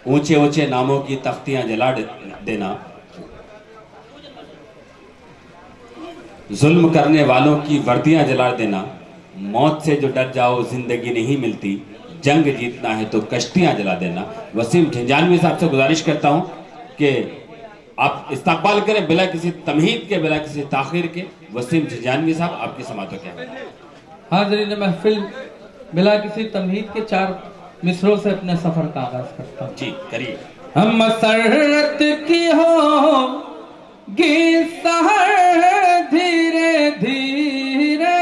ऊंचे ऊंचे नामों की तख्तियां जला देना, जुल्म करने वालों की वर्दियां जला देना, मौत से जो डर जाओ जिंदगी नहीं मिलती, जंग जीतना है तो कश्तियां जला देना। वसीम झंझानवी साहब से गुजारिश करता हूं कि आप इस्तकबाल करें बिला किसी तमहीद के, बिला किसी ताखिर के। वसीम झंझानवी साहब, आपकी समातों क्या? हाज़रीन महफिल, बिला किसी तमहीद के 4 मिसरों से अपने सफर का आगाज करता हूँ। जी करिए। हम मसरत की हो गी सहर धीरे धीरे।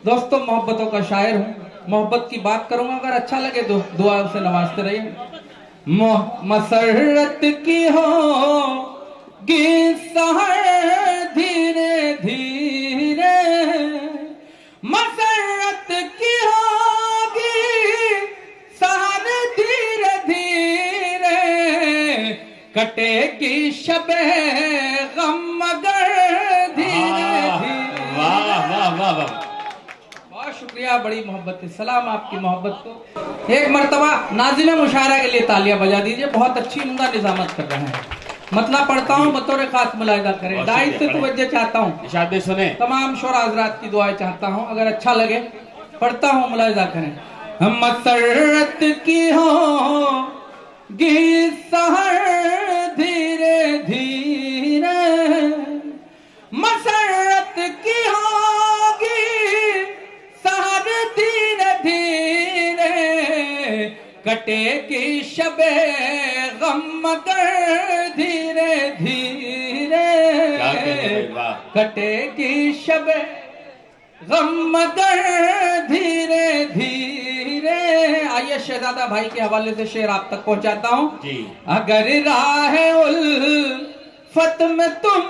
दोस्तों, मोहब्बतों का शायर हूँ, मोहब्बत की बात करूंगा, अगर अच्छा लगे तो दुआ से नवाजते रहिए। मसरत की हो गी सहर धीरे धीरे, मसरत की होगी सहर धीरे धीरे, कटेगी शबे गम मगर धीरे धीरे। वाह वाह वाह वाह, बहुत शुक्रिया, बड़ी मोहब्बत है। सलाम आपकी मोहब्बत को। एक मर्तबा नाज़िम मुशायरा के लिए तालियां बजा दीजिए, बहुत अच्छी उम्दा निजामत कर रहे हैं। मतलब पढ़ता हूँ, बतौर खास मुलाहिजा करें, दाई से तवज्जो चाहता हूँ, इशाद सुने, तमाम शोरा हज़रात की दुआएं चाहता हूँ, अगर अच्छा लगे पढ़ता हूँ, मुलाहिजा करें। हम मसरत की हो गी सहर धीरे धीरे, मसरत की होगी सहर धीरे धीरे, कटेगी शबे गम मगर धीरे धीरे, कटेगी शबे गम मगर धीरे धीरे। आइए शहजादा भाई के हवाले से शेर आप तक पहुंचाता हूं। अगर राह उल्फत में तुम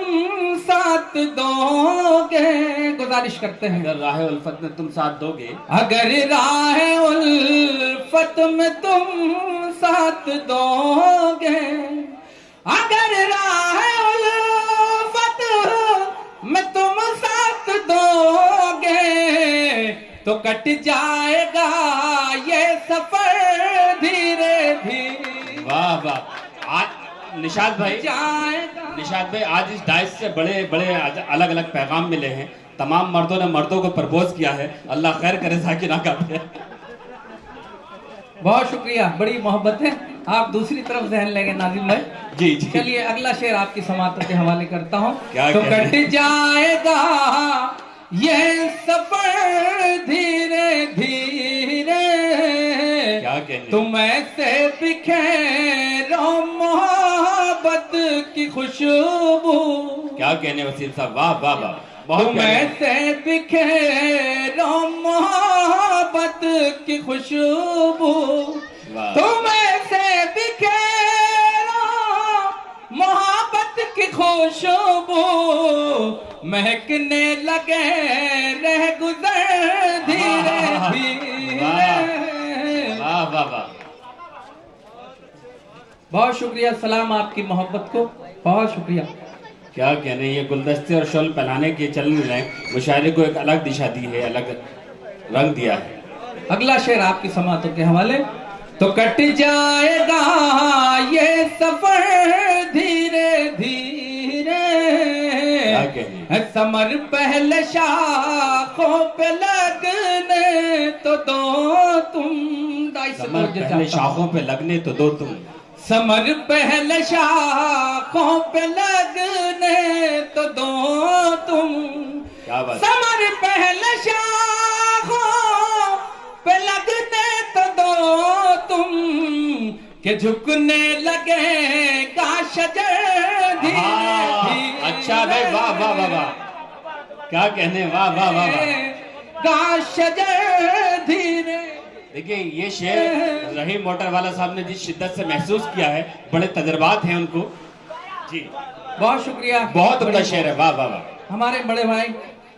साथ दोगे, गुजारिश करते हैं, अगर राह उल्फत में तुम साथ दोगे, अगर राह उल्फत में तुम साथ दोगे, अगर राह उल्फत में तुम साथ दोगे, तो कट जाएगा ये सफर धीरे धीरे। वाह वाह। आज निशाद भाई, निशाद भाई, आज इस डाइस से बड़े बड़े अलग अलग पैगाम मिले हैं। तमाम मर्दों ने मर्दों को प्रपोज किया है, अल्लाह खैर करे साकी ना करे। बहुत शुक्रिया, बड़ी मोहब्बत है। आप दूसरी तरफ जहन लेंगे नाज़िम भाई। जी जी। चलिए अगला शेर आपकी समातों के हवाले करता हूँ। क्या तो कट जाएगा ये सफर धीरे धीरे, क्या कहने, तुम ऐसे बिखेरो मोहब्बत की खुशबू। क्या कहने वसीम साहब, वाह वाह वाह, बहुत तुम ऐसे बिखेरो मोहब्बत की खुशबू, तुम ऐसे बिखेरो मोहब्बत की खुशबू, महकने लगे रह गुजर धीरे धीरे। वाह वाह वाह, बहुत शुक्रिया, सलाम आपकी मोहब्बत को, बहुत शुक्रिया। क्या कहने, ये गुलदस्ते और शॉल पहनाने के चलन ने मुशायरे को एक अलग दिशा दी है, अलग रंग दिया है। अगला शेर आपकी समातों के हवाले। तो कट जाएगा ये सफर धीरे धीरे, समर पहले शाखों पे लगने तो दो तुम, समर पहले शाखों पे लगने तो दो तुम, समर पहले शाखों पे लगने तो दो तुम, क्या बात, समर पहले शाखों पे लगने तो दो तुम, के झुकने लगेगा शजर धीरे धीरे। अच्छा भाई, वाह वाह वाह वाह, क्या कहने, वाह वाह वाह वाह, शजर धीरे। देखिए ये शेर रहीम मोटर वाला साहब ने जिस शिद्दत से महसूस किया है, बड़े तजर्बात हैं उनको। जी बहुत शुक्रिया, बहुत बड़ा शेर है, वाह वाह वाह। हमारे बड़े भाई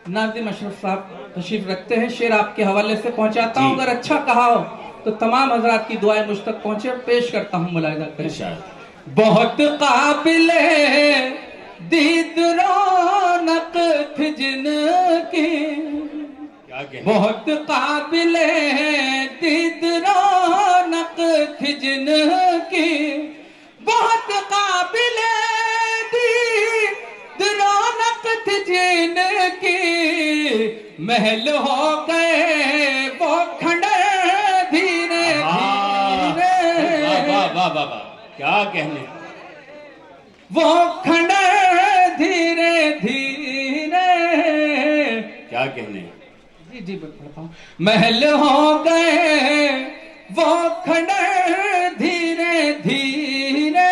नाज़िम अशरफ साहब तशरीफ रखते हैं, शेर आपके हवाले से पहुंचाता हूं, अगर अच्छा कहा हो तो तमाम हजरात की दुआएं मुझ तक पहुंचे, पेश करता हूं, मुलाहिजा करें। बहुत काबिले दीद रौनक थी जिनकी, बहुत काबिले दीद रौनक रौनक थी जिनकी, बहुत काबिल दीद रौनक थी जिनकी, महल हो गए वो खंडर धीरे धीरे। वाह वाह वाह वाह, क्या कहने। वो खंडर धीरे धीरे, क्या कहने। जी जी पढ़ता हूं। महल हो गए वो खंडर धीरे धीरे।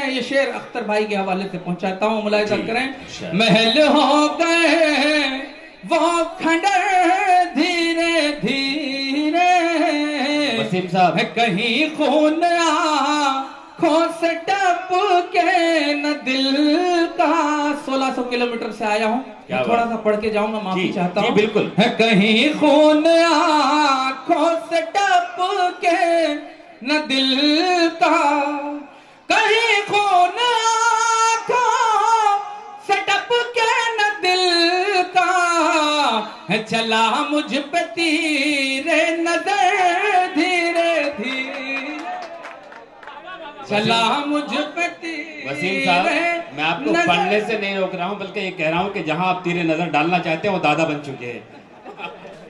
ये शेर अख्तर भाई के हवाले से पहुंचाता हूं, मुलाहिजा करें। महल हो गए वो खंडर धीरे धीरे, वसीम साहब कहीं खून आंखों से टपके न दिल का। 1600 किलोमीटर से आया हूँ, थोड़ा सा पढ़ के जाऊंगा, माफी चाहता हूँ। बिल्कुल। कहीं खून आंखों से टपके न दिल का, कहीं खून आंखों से टपके न दिल का, चला मुझ पे तीरे नजर धीरे धीरे, चला मुझ पे तीरे। वसीम साहब, मैं आपको पढ़ने से नहीं रोक रहा हूँ, बल्कि ये कह रहा हूँ कि जहाँ आप तीरे नजर डालना चाहते हैं वो दादा बन चुके हैं।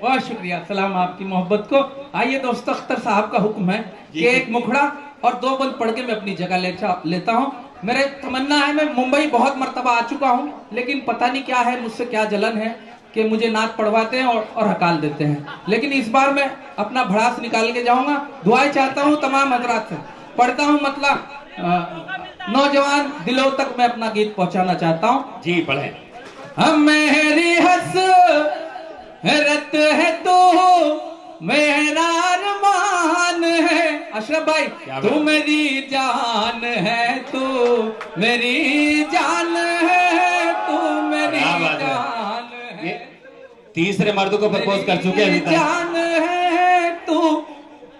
बहुत शुक्रिया, सलाम आपकी मोहब्बत को। आइए दोस्तों, अख्तर साहब का हुक्म है कि एक मुखड़ा और 2 बंद पढ़ के मैं अपनी जगह लेता हूँ। मेरे तमन्ना है, मैं मुंबई बहुत मर्तबा आ चुका हूँ, लेकिन पता नहीं क्या है, मुझसे क्या जलन है कि मुझे नात पढ़वाते हैं और हकाल देते हैं। लेकिन इस बार मैं अपना भड़ास निकाल के जाऊंगा। दुआएं चाहता हूँ तमाम हजरात से, पढ़ता हूँ, मतलब नौजवान दिलों तक मैं अपना गीत पहुंचाना चाहता हूँ। जी पढ़े। हम मेरी हसरत है तो मेरा अरमान है। अशरफ भाई, तू मेरी जान है, तू मेरी जान है, तू मेरी जान है। तीसरे मर्द को प्रपोज कर चुके हैं, जान है तू।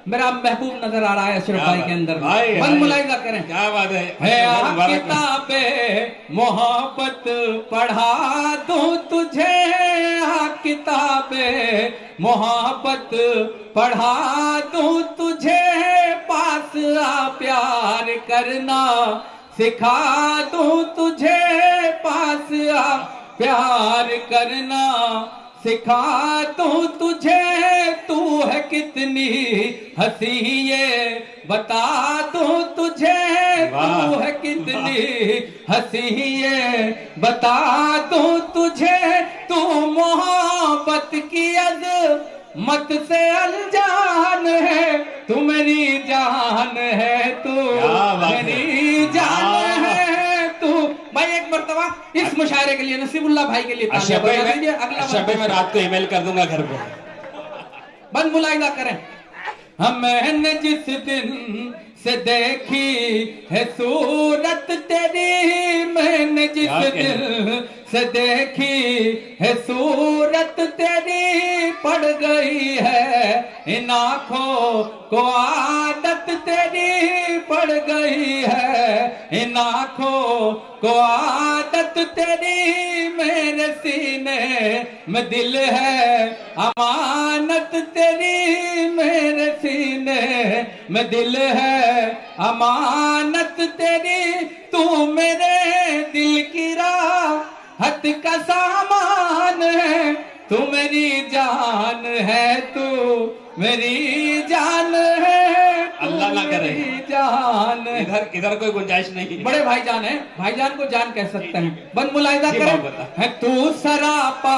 मेरा महबूब नजर आ रहा है अशरफ भाई के अंदर। मन मुलाहिजा करें, क्या बात है। किताबें मोहब्बत पढ़ा दूं तुझे, किताबें मोहब्बत पढ़ा दूं तुझे, पास आ प्यार करना सिखा दूं तुझे, पास आ प्यार करना सिखा दूं तुझे। तू है कितनी हंसी ये बता दूं तुझे, तू है कितनी हंसी ये बता दूं तुझे। तू मोहब्बत की अज़मत से अनजान है, तू मेरी जान है, तू मेरी जान है तू। भाई एक मर्तबा इस मुशायरे के लिए नसीबुल्लाह भाई के लिए शबे में रात को ईमेल कर दूंगा घर पे। बंद मुलाहिजा करें। मैंने जिस दिन से देखी है सूरत तेरी, मैंने जिस दिन से देखी है सूरत तेरी, पड़ गई है इन आँखों को आदत तेरी, पड़ गई है इन आँखों को आदत तेरी। मेरे सीने में दिल है अमानत तेरी, मेरे सीने में दिल है अमानत तेरी। तू मेरे दिल की राहत का सामान है, तू मेरी जान है, तू मेरी जान है, अल्लाह ना करे जान। इधर कोई गुंजाइश नहीं। बड़े भाईजान है, भाईजान को जान कह सकते हैं। बंद मुलाहिजा करें। है तू सरापा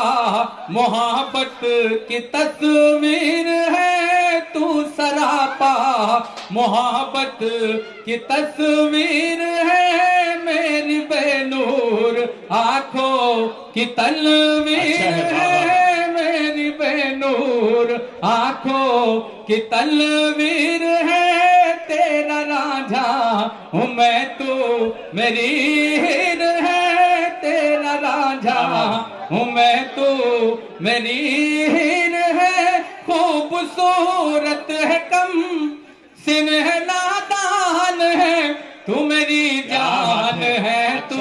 मोहब्बत की तस्वीर है, तू सरापा मोहब्बत की तस्वीर है, मेरी बेनूर आंखों की तलवीर है, मेरी बेनूर आंखों की तलवीर है। तेरा राजा हूँ मैं, तू मेरी हीर है, तेरा राजा हूँ मैं, तू मेरी हीर है। खूबसूरत है कम सिन है नादान है, तू मेरी जान है, तू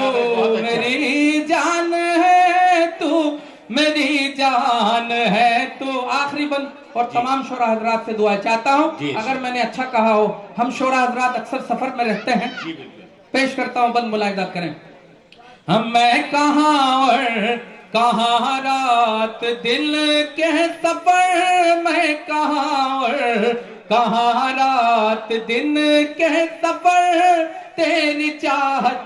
मेरी जान है, तू मेरी जान है। तू आखिरी बंद और तमाम शोरा हजरात से दुआ चाहता हूँ, अगर मैंने अच्छा कहा हो, हम शोरा हजरात अक्सर सफर में रहते हैं, पेश करता हूँ, बंद मुलाहिजा करें। हम मैं कहाँ और कहाँ रात दिल के सफर, मैं कहाँ और कहाँ रात दिन के सफर, तेरी चाहत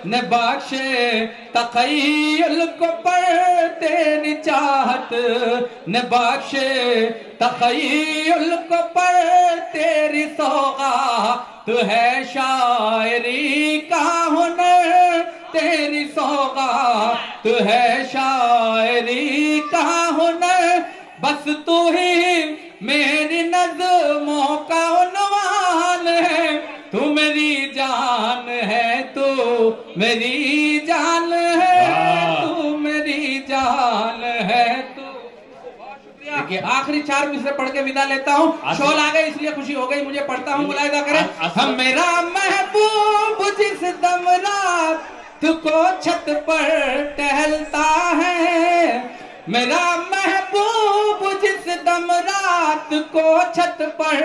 ने बख्शे तखय्युल को पर, तेरी चाहत ने बख्शे तखय्युल को पर, तेरी सौगात है शायरी का हुनर, तेरी सौगात है शायरी का हुनर, बस तू ही मेरी नज़्मों का उन्वान है, तू मेरी जान है, तू मेरी जान है, तू मेरी जान है, तू। देखिए आखिरी 4 मिसरे पढ़ के विदा लेता हूँ, शोल आ गए इसलिए खुशी हो गई मुझे, पढ़ता हूँ, मुलाहिजा करें। हम मेरा महबूब जिस दम रात को छत पर टहलता है, मेरा महबूब जिस दम रात को छत पर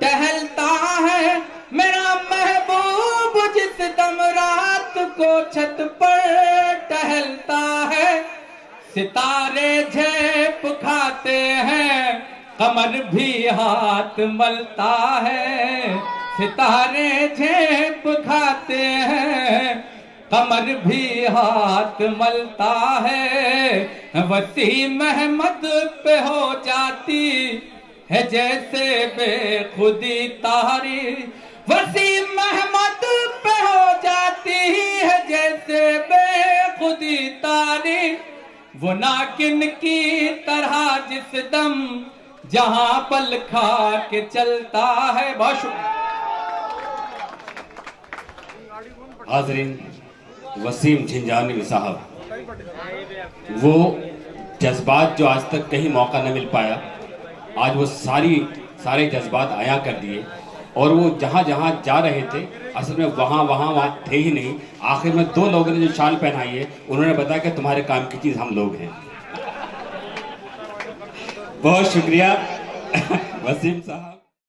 टहलता है, मेरा महबूब जिस दम रात को छत पर टहलता है, सितारे झेप खाते हैं, कमर भी हाथ मलता है, सितारे झेप खाते हैं, कमर भी हाथ मलता है, वसीम अहमद पे हो जाती है जैसे बेखुदी तारीफ, वसीम अहमद पे हो जाती है जैसे बेखुदी तारीफ, वो नाकिन की तरह जिस दम जहां पल खा के चलता है। बहुत शुक्रिया। हाज़रीन, वसीम झिंझानवी साहब, वो जज्बात जो आज तक कहीं मौका न मिल पाया, आज वो सारे जज्बात आया कर दिए, और वो जहाँ जहाँ जा रहे थे असल में वहाँ थे ही नहीं। आखिर में 2 लोगों ने जो शाल पहनाई है, उन्होंने बताया कि तुम्हारे काम की चीज़ हम लोग हैं। बहुत शुक्रिया वसीम साहब।